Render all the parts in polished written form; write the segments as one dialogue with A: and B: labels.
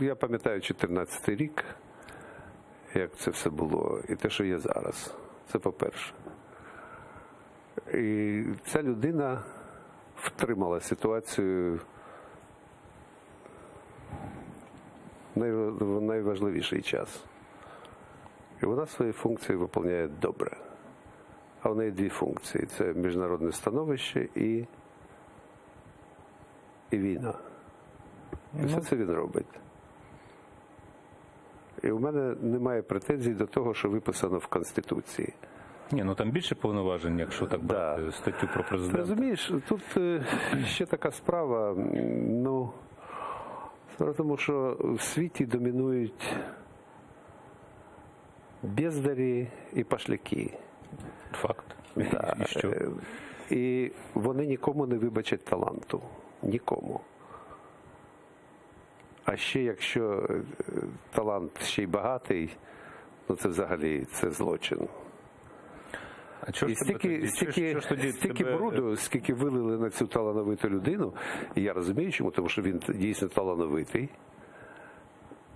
A: я пам'ятаю 14-й рік, як це все було, і те, що є зараз. Це по-перше. І ця людина втримала ситуацію в найважливіший час. І вона свої функції виконує добре. А в неї дві функції. Це міжнародне становище і війна. І все це він робить. І у мене немає претензій до того, що виписано в Конституції.
B: Ні, ну там більше повноважень, якщо так брати статтю про президента.
A: Розумієш, тут ще така справа, ну, тому що в світі домінують бездарі і пашляки.
B: Факт.
A: Да.
B: І що?
A: І вони нікому не вибачать таланту. Нікому. А ще якщо талант ще й багатий, ну це взагалі це злочин.
B: А чого
A: І
B: ж тебе
A: стільки бруду, скільки вилили на цю талановиту людину, і я розумію чому, тому що він дійсно талановитий,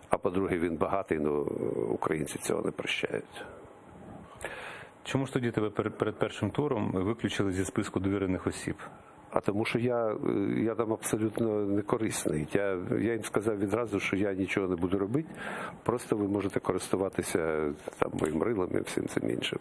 A: а по-друге, він багатий, ну українці цього не прощають.
B: Чому ж тоді тебе перед першим туром виключили зі списку довірених осіб?
A: А тому що я там абсолютно не корисний. Я їм сказав відразу, що я нічого не буду робити, просто ви можете користуватися там моїм рилом і всім цим іншим.